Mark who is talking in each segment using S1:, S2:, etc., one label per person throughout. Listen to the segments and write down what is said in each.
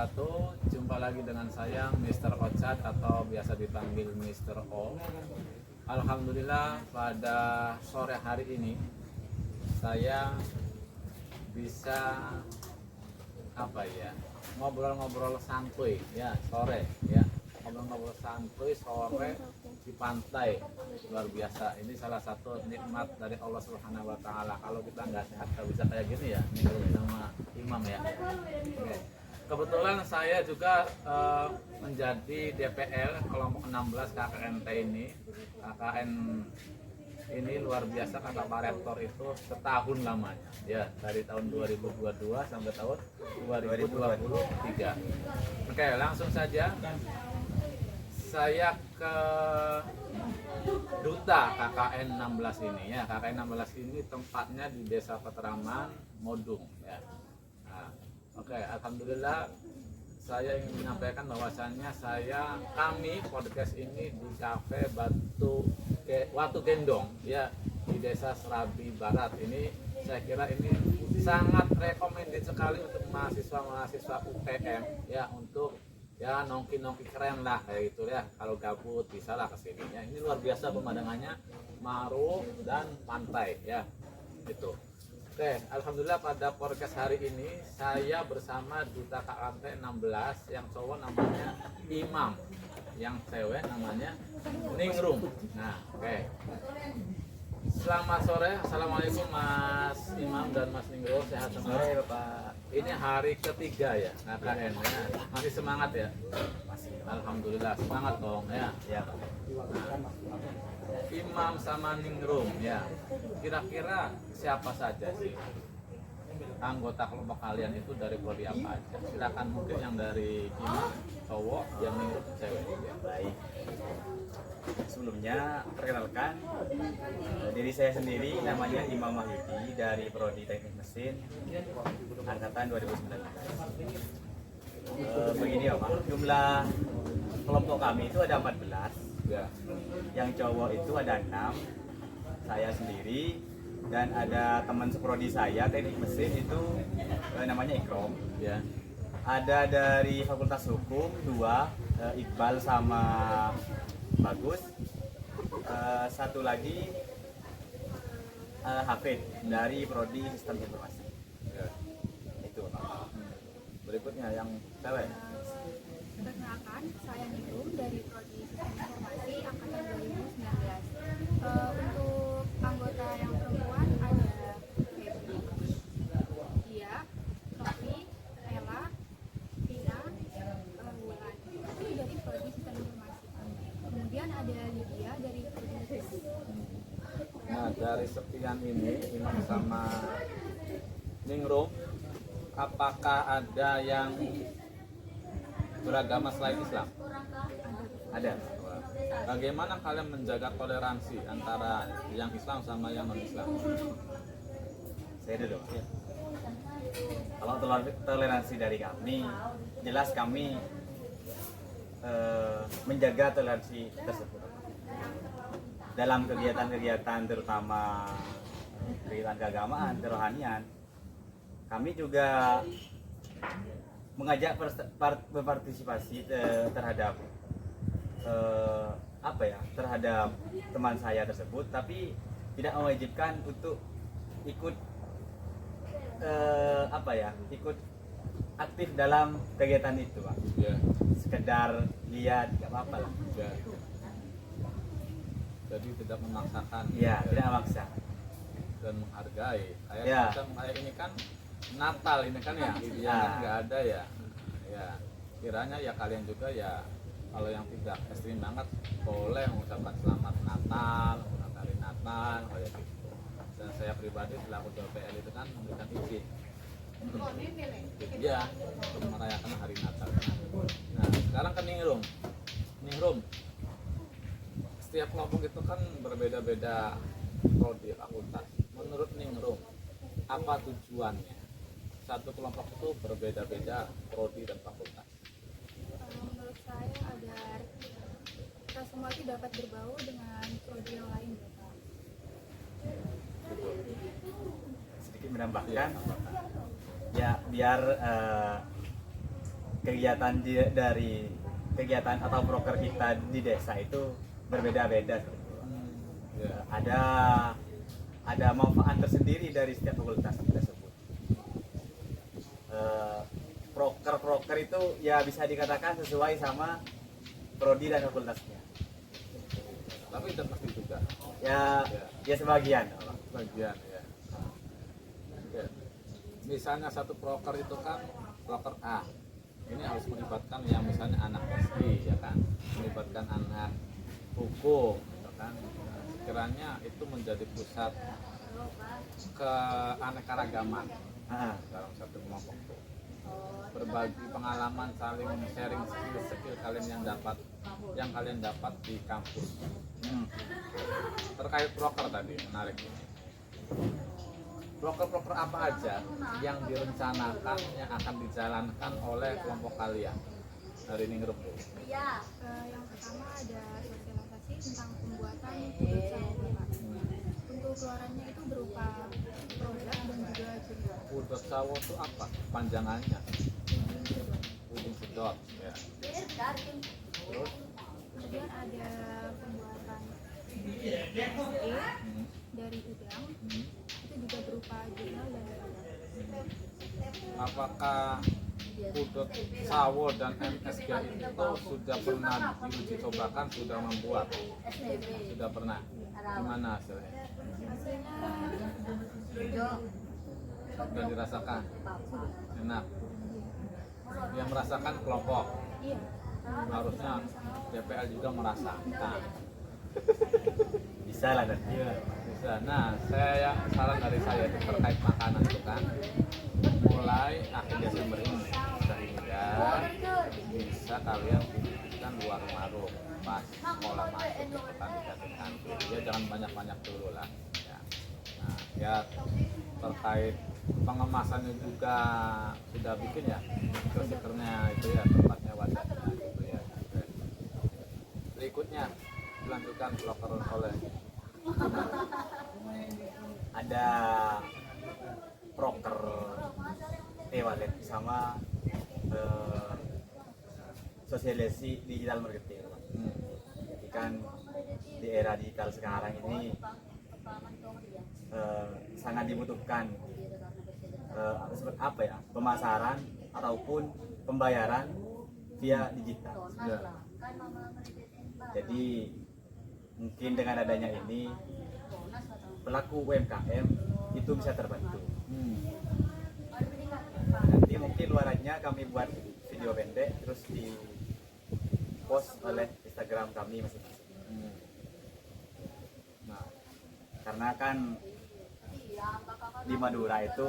S1: wabarakatuh. Jumpa lagi dengan saya Mr. Ocat atau biasa dipanggil Mr. O. Alhamdulillah pada sore hari ini saya bisa ngobrol-ngobrol santuy ya sore ya, ngobrol-ngobrol santuy sore di pantai. Luar biasa, ini salah satu nikmat dari Allah Subhanahu wa taala. Kalau kita nggak sehat nggak bisa kayak gini ya, ini sama imam ya. Oke. Kebetulan saya juga menjadi DPL kelompok 16 KKNT ini. KKN ini luar biasa, kata Pak Rektor itu setahun lamanya ya, dari tahun 2022 sampai tahun 2023. Oke, langsung saja saya ke duta KKN 16 ini ya. KKN 16 ini tempatnya di Desa Patraman, Modung ya. Nah, oke, alhamdulillah saya ingin menyampaikan bahwasannya kami podcast ini di Cafe Watu Gendong ya, di Desa Serabi Barat. Ini saya kira ini sangat recommended sekali untuk mahasiswa-mahasiswa UPM ya, untuk ya nongki-nongki keren lah kayak gitu ya. Kalau gabut bisa lah kesini ya. Ini luar biasa pemandangannya, maruf dan pantai ya gitu. Oke, alhamdulillah pada podcast hari ini saya bersama duta KKNT 16, yang cowok namanya Imam, yang cewek namanya Ningrum. Nah, oke. Selamat sore, assalamualaikum Mas Imam dan Mas Ningrum, sehat semua?
S2: Sore Bapak.
S1: Ini hari ketiga ya KKN ya. Masih semangat ya?
S2: Masih.
S1: Alhamdulillah semangat dong ya.
S2: Ya.
S1: Imam sama Ningrum ya. Kira-kira siapa saja sih anggota kelompok kalian itu, dari prodi apa aja? Silakan, mungkin yang dari Imam cowok, yang Ningrum cewek.
S2: Ya, baik. Sebelumnya perkenalkan diri saya sendiri, namanya Imam Wahyudi dari prodi Teknik Mesin angkatan 2019. Begini ya Pak, jumlah kelompok kami itu ada 14
S1: Ya.
S2: yang cowok itu ada 6, saya sendiri, dan ada teman seprodi saya Teknik Mesin itu namanya Ikrom
S1: Ya.
S2: ada dari Fakultas Hukum 2, Iqbal sama Bagus. Satu lagi Hafid dari prodi Sistem Informasi.
S1: Ya.
S2: Itu Pak.
S1: Berikutnya yang cewek.
S3: Perkenalkan, saya Ningrum dari Prodi Sistem Informasi Angkatan 2019. Untuk anggota yang perempuan ada Febri, Dia, Sofi, Ella, Tina, Wulan. Itu dari Prodi Sistem Informasi. Kemudian ada Lydia dari Prodi Sistem.
S1: Nah, dari sekian ini Imam sama Ningrum, apakah ada yang beragama selain Islam?
S2: Ada.
S1: Bagaimana kalian menjaga toleransi antara yang Islam sama yang non-Islam?
S2: Saya dulu. Ya. Kalau toleransi dari kami, jelas kami menjaga toleransi tersebut dalam kegiatan-kegiatan, terutama kegiatan keagamaan, kerohanian. Kami juga mengajak berpartisipasi terhadap terhadap teman saya tersebut, tapi tidak mewajibkan untuk ikut ikut aktif dalam kegiatan itu, Pak.
S1: Ya.
S2: Sekedar lihat, nggak apa-apa lah.
S1: Ya. Jadi tidak memaksakan.
S2: Ya, tidak memaksa.
S1: Dan menghargai. Kayak
S2: Ya.
S1: kita kayak ini kan Natal ini kan ya,
S2: Ya.
S1: kan nggak ada ya. Ya, kiranya ya kalian juga ya, kalau yang tidak ekstrim banget boleh mengucapkan selamat Natal, mengakhiri Natal kayak gitu. Dan saya pribadi selaku DPL itu kan memberikan izin. Ya, untuk merayakan hari Natal. Nah, sekarang ke Ningrum. Ningrum, setiap kelompok itu kan berbeda-beda prodi fakultas. Menurut Ningrum, apa tujuannya? Satu kelompok itu berbeda-beda prodi dan fakultas.
S3: Menurut saya agar kita semua itu dapat berbaur dengan prodi yang lain.
S2: Sedikit menambahkan,
S1: Iya,
S2: ya biar dari kegiatan atau proker kita di desa itu berbeda-beda.
S1: Ya.
S2: Ada manfaat tersendiri dari setiap fakultas tersebut. Proker itu ya bisa dikatakan sesuai sama prodi dan fakultasnya.
S1: Tapi itu pasti juga
S2: Ya, ya sebagian.
S1: bagian ya. Ya. Misalnya satu proker itu kan proker A. Ini harus melibatkan yang misalnya anak SD ya kan, melibatkan anak hukum gitu kan. Nah, sekiranya itu menjadi pusat keanekaragaman dalam satu kelompok itu. Berbagi pengalaman, saling sharing skill kalian yang kalian dapat di kampus. Terkait proker tadi menarik. Proker-proker apa aja yang direncanakan yang akan dijalankan oleh kelompok kalian dari Ningrum?
S3: Yang pertama ada sosialisasi tentang pembuatan pudut sawo. Untuk keluarannya itu berupa produk dan juga cerita.
S1: Pudut sawo itu apa? Panjangannya? Puding sedot. Ya. Terus?
S3: Kemudian ada pembuatan dari udang. Itu juga berupa jurnal dan produk.
S1: Apakah pudut sawo dan MSG itu sudah pernah diuji cobakan, sudah membuat? Sudah pernah? Gimana hasilnya?
S3: Hasilnya
S1: Sudah dirasakan? Enak? Yang merasakan kelompok?
S3: iya.
S1: Harusnya DPL juga merasakan.
S2: Bisa lah dan
S1: Bisa. Nah, saran dari saya itu terkait makanan itu kan, mulai akhir Desember ini sehingga bisa kalian bikin warung-warung pas sekolah masuk ke pendidikan itu. Ya jangan banyak-banyak dulu lah. Ya. Nah, ya terkait pengemasannya juga sudah bikin ya, stikernya itu ya, tempatnya wadahnya gitu ya. Oke. Berikutnya dilanjutkan proker oleh
S2: ada proker e-wallet sama sosialisasi digital marketing. Jadi kan di era digital sekarang ini sangat dibutuhkan apa ya, pemasaran ataupun pembayaran via digital.
S1: ya.
S2: Jadi mungkin dengan adanya ini pelaku UMKM itu bisa terbantu. Nanti mungkin luarannya kami buat video pendek terus di post oleh Instagram kami masing-masing. Nah, karena kan di Madura itu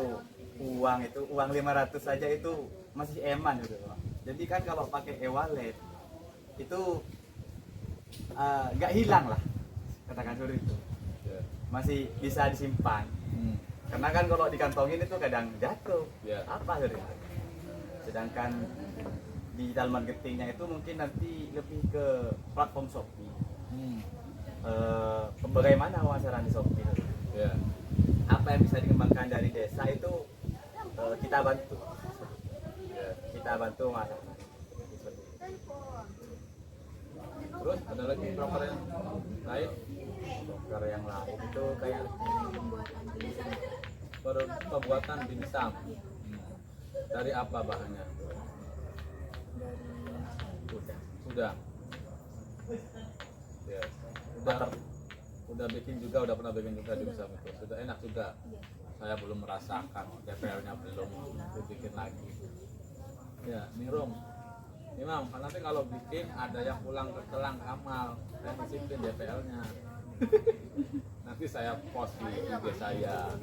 S2: uang 500 saja itu masih eman gitu. Jadi kan kalau pakai e-wallet itu nggak hilang lah, katakan seperti itu, masih bisa disimpan. Karena kan kalau dikantongin itu kadang jatuh, apa seperti itu. Sedangkan digital marketingnya itu mungkin nanti lebih ke platform Shopee. Bagaimana pemasaran di Shopee itu? Apa yang bisa dikembangkan dari desa itu kita bantu, masyarakat.
S1: Terus ada lagi proker yang lain?
S2: Proker yang lain itu kayak
S3: Pembuatan tulisan
S1: Pembuatan dimsum. Dari apa bahannya?
S2: udah
S1: Ya. Udah bikin juga, udah pernah bikin juga dimsum itu. Sudah enak juga. Saya belum merasakan, DPL-nya belum dibikin lagi. Ya, Ningrum. Imam, nanti kalau bikin ada yang pulang ke Telang Amal, saya disiplin DPL-nya. Nanti saya post di IG saya.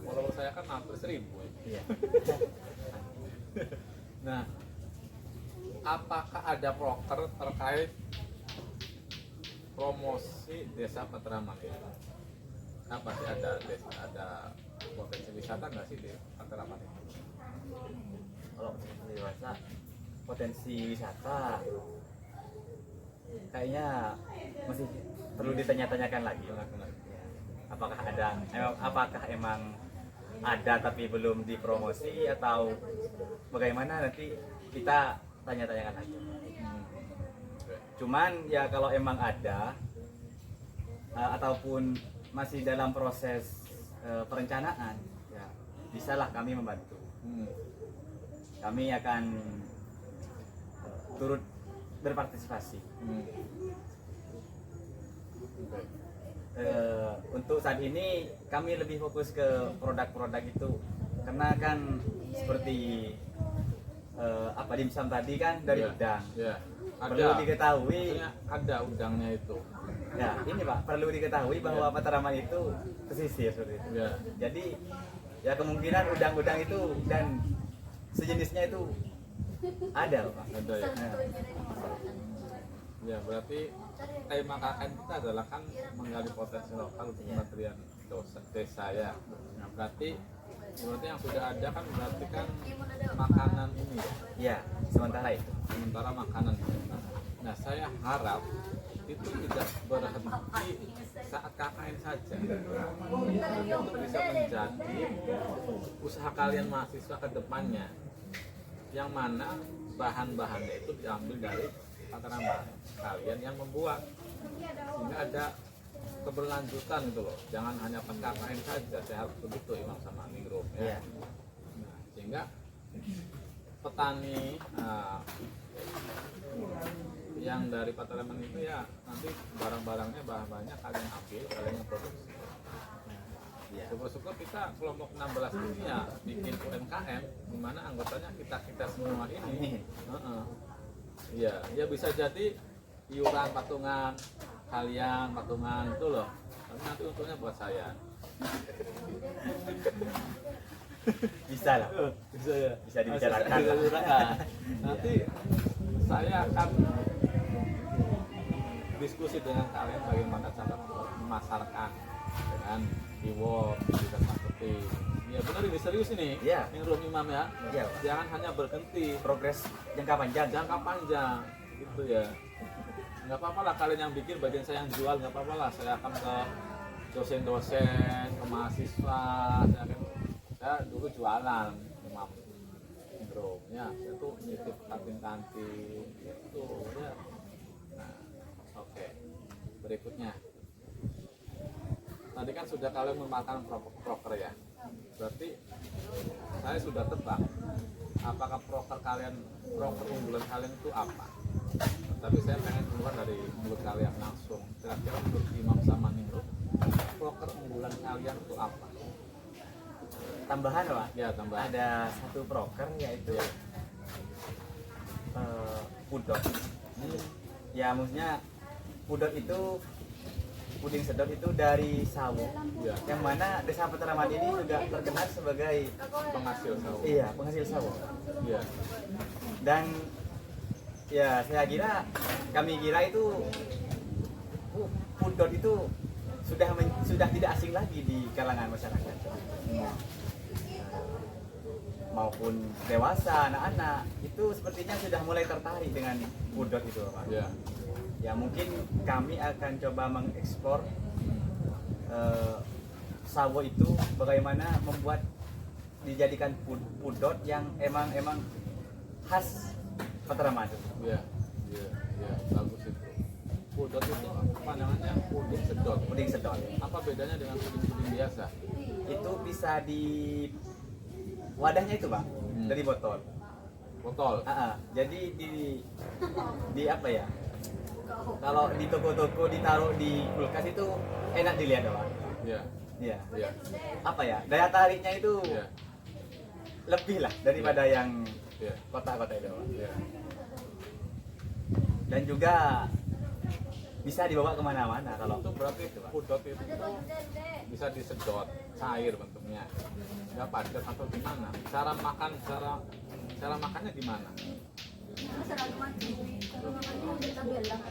S1: Follower saya kan hampir 1000.
S2: iya.
S1: Nah, apakah ada proker terkait promosi desa Patraman ini? Apa sih, ada potensi wisata nggak sih di Patraman ini?
S2: Kalau dewasa potensi wisata kayaknya masih perlu ditanya-tanyakan lagi. Apakah emang ada tapi belum dipromosi atau bagaimana, nanti kita tanya-tanyakan aja.
S1: Oke.
S2: Cuman ya kalau emang ada ataupun masih dalam proses perencanaan, ya bisalah kami membantu. Kami akan turut berpartisipasi.
S1: Oke.
S2: Untuk saat ini kami lebih fokus ke produk-produk itu karena kan seperti apa dimsum tadi kan dari
S1: Iya.
S2: udang.
S1: Ya.
S2: Perlu diketahui,
S1: Maksudnya ada udangnya itu.
S2: ya ini Pak, perlu diketahui bahwa Matraman itu pesisir seperti itu.
S1: Ya.
S2: Jadi ya kemungkinan udang-udang itu dan sejenisnya itu ada Pak.
S1: Ada ya.
S2: Nah,
S1: Ya, berarti tema KKN kita adalah kan menggali potensi lokal untuk kementerian desa ya. Nah, berarti yang sudah ada kan berarti kan makanan ini ya.
S2: ya sementara itu.
S1: Sementara makanan. Nah, saya harap itu tidak berhenti saat KKN saja. Untuk bisa menjadi usaha kalian mahasiswa ke depannya. Yang mana bahan-bahannya itu diambil dari Matraman kalian yang membuat, sehingga ada keberlanjutan gitu loh. Jangan hanya pas KKN saja. Saya harus begitu Imam sama Ningrum ya.
S2: Iya.
S1: Nah, sehingga petani yang dari Matraman itu ya nanti barang-barangnya bahan-bahannya kalian ambil, kalian yang produksi.
S2: Iya.
S1: Syukur-syukur kita kelompok 16 ini ya bikin UMKM di mana anggotanya kita semua ini. Iya, ya bisa jadi iuran patungan, kalian patungan itu loh. Tapi nanti untungnya buat saya.
S2: Bisa lah.
S1: Bisa ya.
S2: Bisa dibicarakan.
S1: Bisa dibicarakan. Nanti saya akan diskusi dengan kalian bagaimana cara memasarkan dengan keyword, digital marketing. Ya benar ini serius ini.
S2: Iya.
S1: Ningrum Imam ya.
S2: Iya, Pak.
S1: Jangan hanya berhenti.
S2: Progres jangka panjang.
S1: Jangka panjang gitu ya. Nggak apa-apa lah kalian yang bikin, bagian saya yang jual, nggak apa-apa lah. Saya akan ke dosen-dosen, ke mahasiswa. Saya dulu jualan Imam Ningrum ya. Saya tuh nitip kantin-kantin gitu ya. Nah, oke. Berikutnya. Tadi kan sudah kalian memakan proker ya. Berarti saya sudah tebak apakah proker unggulan kalian itu apa. Tapi saya pengen keluar dari mulut kalian langsung. Kira-kira menurut Imam sama Ningrum, proker unggulan kalian itu apa?
S2: Tambahan Pak.
S1: Ya tambah.
S2: Ada satu proker yaitu
S1: Ya.
S2: pudot. Ya maksudnya pudot itu puding sedot itu dari sawo.
S1: Ya.
S2: Yang mana desa Matraman ini juga terkenal sebagai
S1: Penghasil sawo.
S2: iya penghasil sawo.
S1: Iya.
S2: Dan ya kami kira itu pudot itu sudah tidak asing lagi di kalangan masyarakat. Maupun dewasa, anak-anak itu sepertinya sudah mulai tertarik dengan pudot itu Pak.
S1: Ya.
S2: Ya mungkin kami akan coba mengeksplor sawo itu bagaimana membuat dijadikan pudot yang emang khas Matraman.
S1: Iya. Iya. Iya. Bagus itu. Pudot itu apa namanya? Puding sedot.
S2: Puding sedot
S1: Apa bedanya dengan puding-puding biasa?
S2: itu bisa di wadahnya itu Pak, dari botol.
S1: Botol.
S2: Jadi di apa ya? Kalau di toko-toko ditaruh di kulkas itu enak dilihat Pak.
S1: Iya.
S2: Iya.
S1: Iya.
S2: Apa ya? Daya tariknya itu
S1: Iya.
S2: lebih lah daripada yang
S1: Iya.
S2: kota-kota itu Pak.
S1: Iya.
S2: Dan juga bisa dibawa kemana-mana kalau
S1: Itu berarti pudot itu bisa disedot cair bentuknya, nggak padat atau gimana? Cara makannya gimana?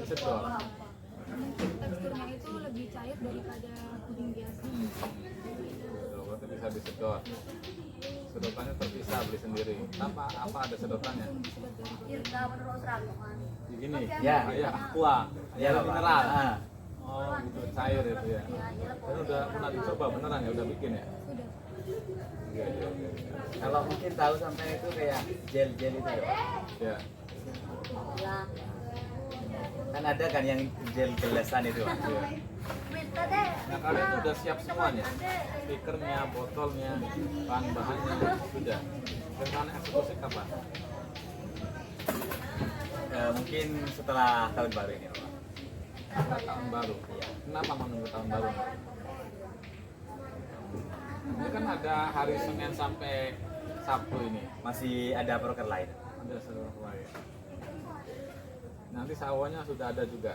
S1: Disedot.
S3: Teksturnya itu lebih cair daripada puding biasa.
S1: Tuh, berarti bisa disedot. Sedotannya terpisah, beli sendiri. Tanpa apa ada sedotannya? Begini.
S2: Ya.
S1: Kayak aqua,
S2: Ya,
S1: air
S2: Pak.
S1: mineral. Oh, gitu cair itu ya. Dan udah pernah dicoba beneran ya, udah bikin ya?
S3: Sudah.
S1: Iya, iya, iya.
S2: Kalau mungkin tahu sampai itu kayak gel-gel itu ya, Pak.
S1: Ya.
S2: Kan ada kan yang gel gelasan itu, Pak.
S1: Iya. Nah, kalian itu udah siap semuanya, stikernya, botolnya, bahan-bahannya sudah. Rencana eksekusi kapan?
S2: Mungkin setelah tahun baru ini, Pak.
S1: Setelah tahun baru.
S2: Iya.
S1: Kenapa menunggu tahun baru? Ini kan ada hari Senin sampai Sabtu ini.
S2: Masih ada proker lain.
S1: Ada seluruh lain. Nanti sawahnya sudah ada juga.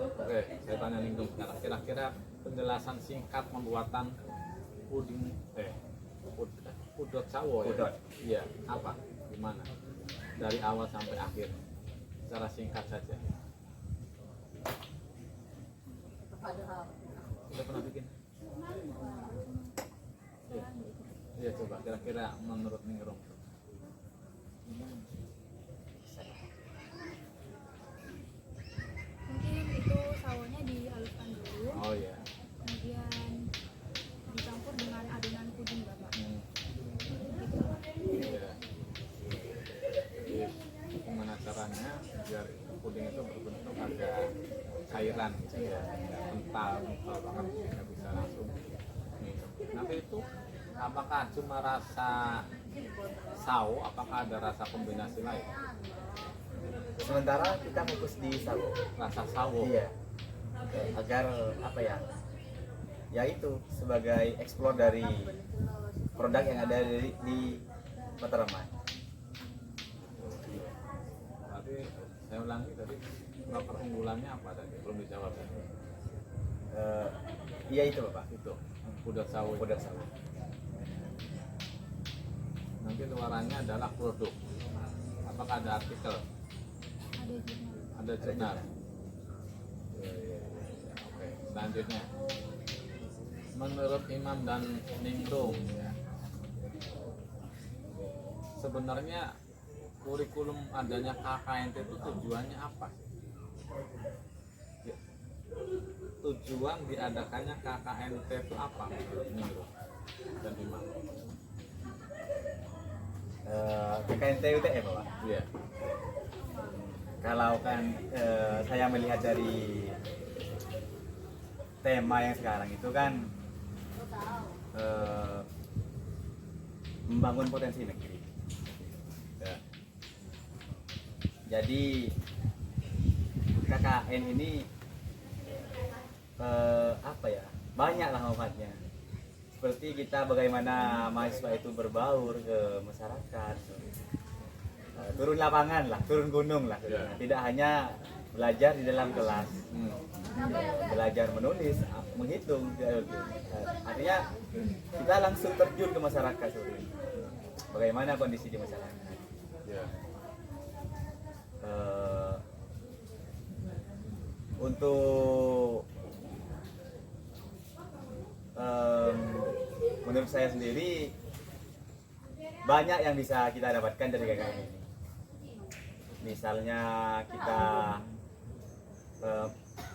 S1: Oke, saya tanya Ningrum sekarang. Kira-kira penjelasan singkat pembuatan puding pudot sawo ya?
S2: Pudot.
S1: Iya, apa? Gimana? Dari awal sampai akhir. Secara singkat saja. Sudah pernah bikin? Iya. Iya, coba kira-kira menurut Ningrum.
S3: Mungkin itu sawonya dihaluskan dulu,
S1: Oh iya.
S3: kemudian dicampur dengan adonan puding Bapak.
S1: Iya. Jadi gimana caranya biar puding itu berbentuk agak cairan gitu ya, nggak kental banget nggak bisa langsung minum. Nanti itu apakah cuma rasa sawo, apakah ada rasa kombinasi lain?
S2: Sementara kita fokus di sawo.
S1: Rasa sawo.
S2: Iya. Agar apa ya? Ya itu sebagai eksplor dari produk yang ada di Matraman.
S1: Berarti saya ulangi tadi proker unggulannya apa tadi? Belum dijawab ya?
S2: Iya itu Bapak.
S1: Itu pudot sawo.
S2: Pudot sawo.
S1: Nanti luarannya adalah produk. Apakah ada artikel?
S3: Ada jurnal.
S1: Ada jurnal. Oke, selanjutnya. Menurut Imam dan Ningrum, ya, sebenarnya kurikulum adanya KKNT itu tujuannya apa sih? Ya, tujuan diadakannya KKNT itu apa menurut Ningrum dan Imam?
S2: KKNT UTM Bapak.
S1: Iya.
S2: Kalau kan saya melihat dari tema yang sekarang itu kan membangun potensi negeri.
S1: Ya.
S2: Jadi KKN ini apa ya, banyaklah manfaatnya. Seperti kita bagaimana mahasiswa itu berbaur ke masyarakat, turun lapangan lah, turun gunung lah.
S1: Ya.
S2: Tidak hanya belajar di dalam kelas, belajar menulis, menghitung. Artinya kita langsung terjun ke masyarakat seperti ini. Bagaimana kondisi di masyarakat.
S1: Ya.
S2: Untuk menurut saya sendiri banyak yang bisa kita dapatkan dari KKN ini. Misalnya kita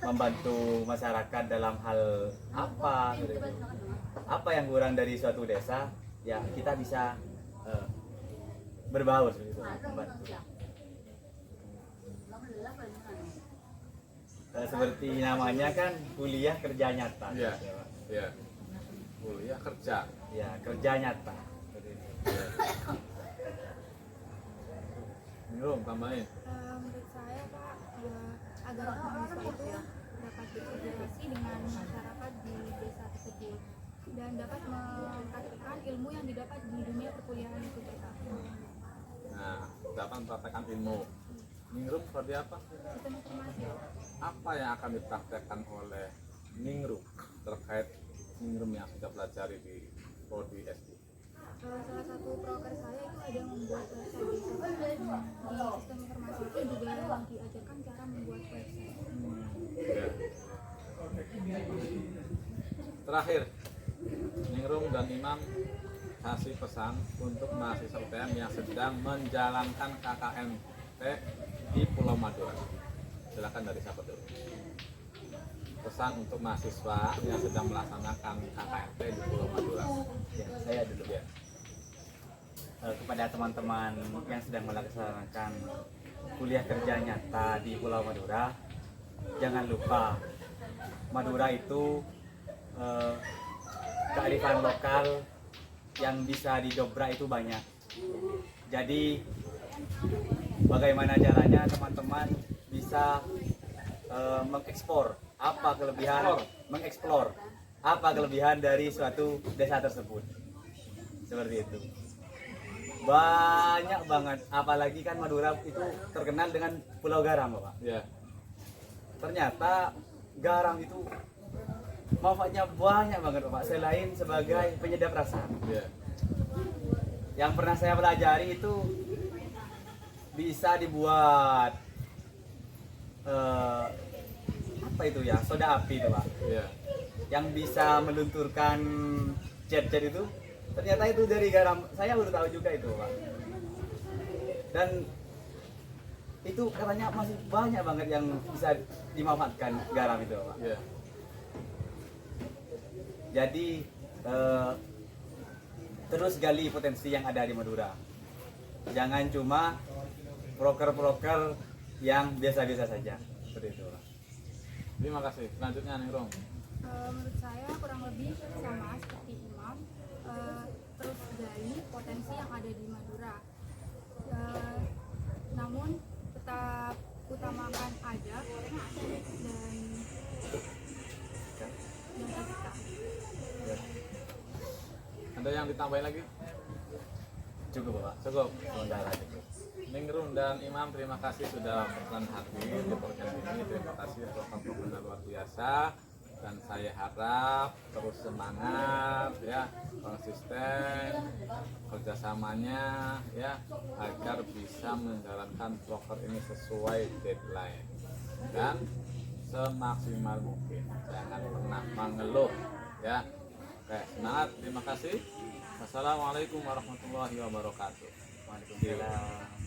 S2: membantu masyarakat dalam hal apa gitu. Apa yang kurang dari suatu desa, ya kita bisa berbaur seperti itu, membantu. Seperti namanya kan kuliah kerja nyata.
S1: Iya.
S2: Ya, Pak.
S1: Ya. Kuliah kerja.
S2: Ya, kerja nyata.
S1: Ningrum tambahin.
S3: Menurut saya Pak, agar mahasiswa itu dapat berkomunikasi dengan masyarakat di desa tersebut dan dapat mempraktikkan ilmu yang didapat di dunia perkuliahan itu Pak.
S1: Nah, dapat mempraktekkan ilmu. Ningrum seperti apa?
S3: Sistem informasi.
S1: Apa yang akan dipraktekkan oleh Ningrum terkait Ningrum yang sudah pelajari di Prodi SD?
S3: Salah satu proker saya itu ada membuat website desa Pak. Di sistem informasi itu juga diajarkan cara membuat website.
S1: Ya. Terakhir, Ningrum dan Imam kasih pesan untuk mahasiswa UTM yang sedang menjalankan KKNT di Pulau Madura. Silakan dari siapa dulu? pesan untuk mahasiswa yang sedang melaksanakan KKNT di Pulau Madura.
S2: Ya, saya dulu ya. Kepada teman-teman yang sedang melaksanakan kuliah kerja nyata di Pulau Madura, jangan lupa Madura itu kearifan lokal yang bisa didobrak itu banyak. Jadi bagaimana caranya teman-teman bisa mengeksplor apa kelebihan dari suatu desa tersebut, seperti itu. Banyak banget, apalagi kan Madura itu terkenal dengan Pulau Garam, Bapak.
S1: Ya,
S2: Ternyata garam itu manfaatnya banyak banget, Bapak, selain sebagai penyedap rasa.
S1: ya,
S2: Yang pernah saya pelajari itu bisa dibuat apa itu ya, soda api itu, Pak,
S1: ya,
S2: yang bisa melunturkan jet-jet itu. Ternyata itu dari garam. Saya baru tahu juga itu, Pak. Dan itu katanya masih banyak banget yang bisa dimanfaatkan garam itu, Pak.
S1: ya.
S2: Jadi terus gali potensi yang ada di Madura. Jangan cuma proker-proker yang biasa-biasa saja. Seperti itu, Pak.
S1: Terima kasih. Selanjutnya nih, Rom.
S3: Menurut saya kurang lebih sama seperti Imam. Terus gali potensi yang ada di Madura. Namun tetap utamakan adab dan etika.
S1: Ada yang ditambahin lagi?
S2: Cukup, Pak.
S1: Cukup.
S2: Sementara cukup.
S1: Ningrum dan Imam, terima kasih sudah berkenan hadir di podcast ini. Terima kasih program-programnya luar biasa, dan saya harap terus semangat ya, konsisten kerjasamanya ya, agar bisa menjalankan proker ini sesuai deadline dan semaksimal mungkin. Jangan pernah mengeluh ya. Oke, semangat. Terima kasih. Wassalamualaikum warahmatullahi wabarakatuh.
S2: Waalaikumsalam.